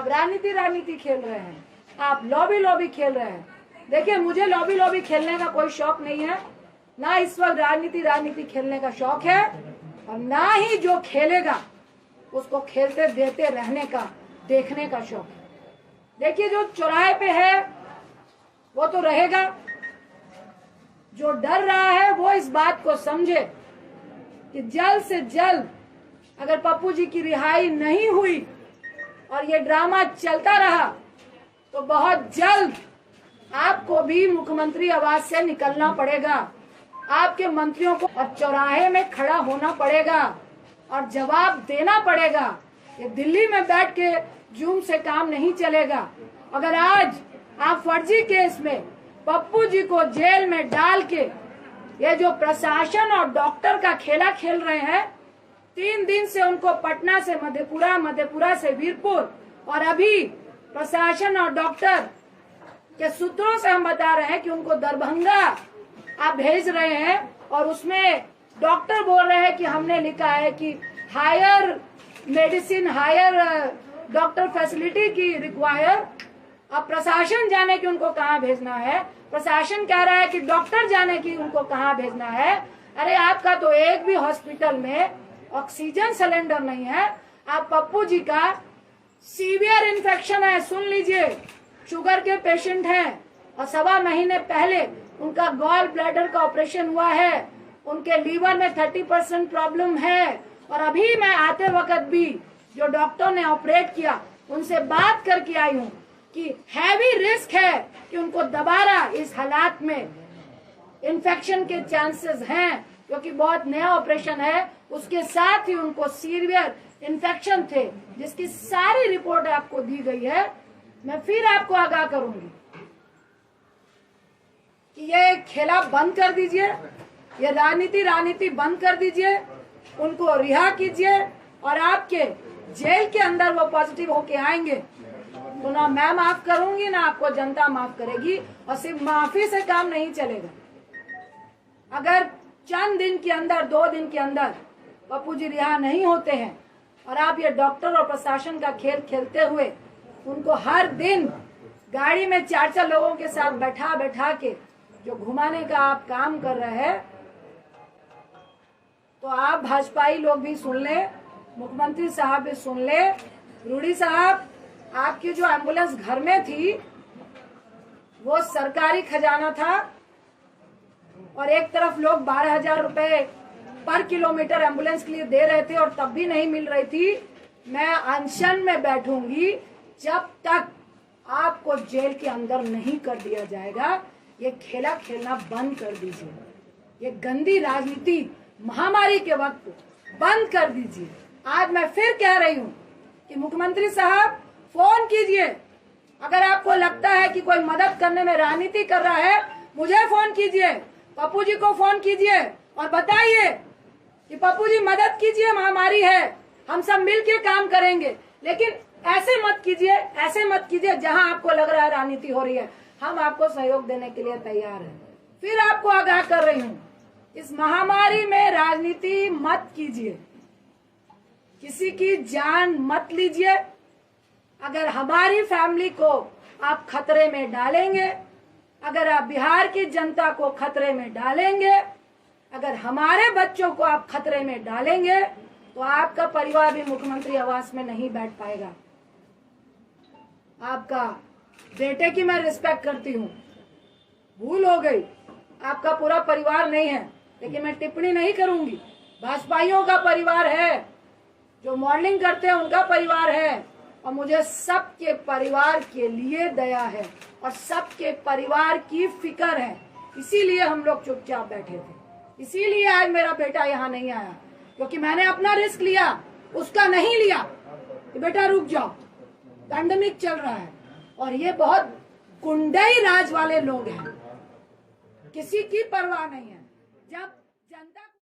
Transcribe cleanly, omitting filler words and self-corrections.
आप राजनीति खेल रहे हैं, आप लॉबी खेल रहे हैं। देखिए, मुझे लॉबी खेलने का कोई शौक नहीं है, ना इस वक्त राजनीति खेलने का शौक है, और ना ही जो खेलेगा उसको खेलते देते रहने का, देखने का शौक है। देखिए, जो चौराहे पे है वो तो रहेगा, जो डर रहा है वो इस बात को समझे कि जल्द से जल्द अगर पप्पू जी की रिहाई नहीं हुई और ये ड्रामा चलता रहा तो बहुत जल्द आपको भी मुख्यमंत्री आवास से निकलना पड़ेगा, आपके मंत्रियों को और चौराहे में खड़ा होना पड़ेगा और जवाब देना पड़ेगा। ये दिल्ली में बैठ के जूम से काम नहीं चलेगा। अगर आज आप फर्जी केस में पप्पू जी को जेल में डाल के ये जो प्रशासन और डॉक्टर का खेला खेल रहे हैं, 3 दिन से उनको पटना से मधेपुरा, मधेपुरा से वीरपुर, और अभी प्रशासन और डॉक्टर के सूत्रों से हम बता रहे हैं कि उनको दरभंगा आप भेज रहे हैं, और उसमें डॉक्टर बोल रहे हैं कि हमने लिखा है कि higher medicine, higher doctor facility की रिक्वायर। अब प्रशासन जाने कि उनको कहाँ भेजना है, प्रशासन कह रहा है कि डॉक्टर जाने की उनको कहाँ भेजना है। अरे आपका तो एक भी हॉस्पिटल में ऑक्सीजन सिलेंडर नहीं है। आप पप्पू जी का सीवियर इन्फेक्शन है, सुन लीजिए, शुगर के पेशेंट हैं और 1.25 महीने पहले उनका गॉल ब्लैडर का ऑपरेशन हुआ है, उनके लीवर में 30% प्रॉब्लम है, और अभी मैं आते वक्त भी जो डॉक्टर ने ऑपरेट किया उनसे बात करके आई हूँ कि हैवी रिस्क है कि उनको दोबारा इस हालात में इन्फेक्शन के चांसेस हैं, क्योंकि बहुत नया ऑपरेशन है। उसके साथ ही उनको सीवियर इन्फेक्शन थे, जिसकी सारी रिपोर्ट आपको दी गई है। मैं फिर आपको आगाह करूंगी कि ये खेला बंद कर दीजिए, ये राजनीति बंद कर दीजिए, उनको रिहा कीजिए, और आपके जेल के अंदर वो पॉजिटिव होके आएंगे तो ना मैं माफ करूंगी, ना आपको जनता माफ करेगी, और सिर्फ माफी से काम नहीं चलेगा। अगर चंद दिन के अंदर, 2 दिन के अंदर पप्पू जी रिहा नहीं होते हैं और आप ये डॉक्टर और प्रशासन का खेल खेलते हुए उनको हर दिन गाड़ी में 4-4 लोगों के साथ बैठा के जो घुमाने का आप काम कर रहे हैं, तो आप भाजपाई लोग भी सुन ले, मुख्यमंत्री साहब भी सुन ले। रूडी साहब, आपकी जो एम्बुलेंस घर में थी वो सरकारी खजाना था, और एक तरफ लोग 12,000 रुपए पर किलोमीटर एम्बुलेंस के लिए दे रहे थे और तब भी नहीं मिल रही थी। मैं अनशन में बैठूंगी जब तक आपको जेल के अंदर नहीं कर दिया जाएगा। ये खेला खेलना बंद कर दीजिए, ये गंदी राजनीति महामारी के वक्त बंद कर दीजिए। आज मैं फिर कह रही हूँ कि मुख्यमंत्री साहब, फोन कीजिए। अगर आपको लगता है कि कोई मदद करने में राजनीति कर रहा है, मुझे फोन कीजिए, पप्पू जी को फोन कीजिए और बताइए कि पप्पू जी मदद कीजिए, महामारी है, हम सब मिलके काम करेंगे। लेकिन ऐसे मत कीजिए जहां आपको लग रहा है राजनीति हो रही है। हम आपको सहयोग देने के लिए तैयार हैं। फिर आपको आगाह कर रही हूँ, इस महामारी में राजनीति मत कीजिए, किसी की जान मत लीजिए। अगर हमारी फैमिली को आप खतरे में डालेंगे, अगर आप बिहार की जनता को खतरे में डालेंगे, अगर हमारे बच्चों को आप खतरे में डालेंगे, तो आपका परिवार भी मुख्यमंत्री आवास में नहीं बैठ पाएगा। आपका बेटे की मैं रिस्पेक्ट करती हूँ, भूल हो गई, आपका पूरा परिवार नहीं है, लेकिन मैं टिप्पणी नहीं करूंगी। भाजपाइयों का परिवार है, जो मॉडलिंग करते हैं उनका परिवार है, और मुझे सबके परिवार के लिए दया है और सबके परिवार की फिक्र है। इसीलिए हम लोग चुपचाप बैठे थे, इसीलिए आज मेरा बेटा यहाँ नहीं आया, क्योंकि मैंने अपना रिस्क लिया, उसका नहीं लिया कि बेटा रुक जाओ, पैंडेमिक चल रहा है। और ये बहुत गुंडई राज वाले लोग हैं, किसी की परवाह नहीं है। जब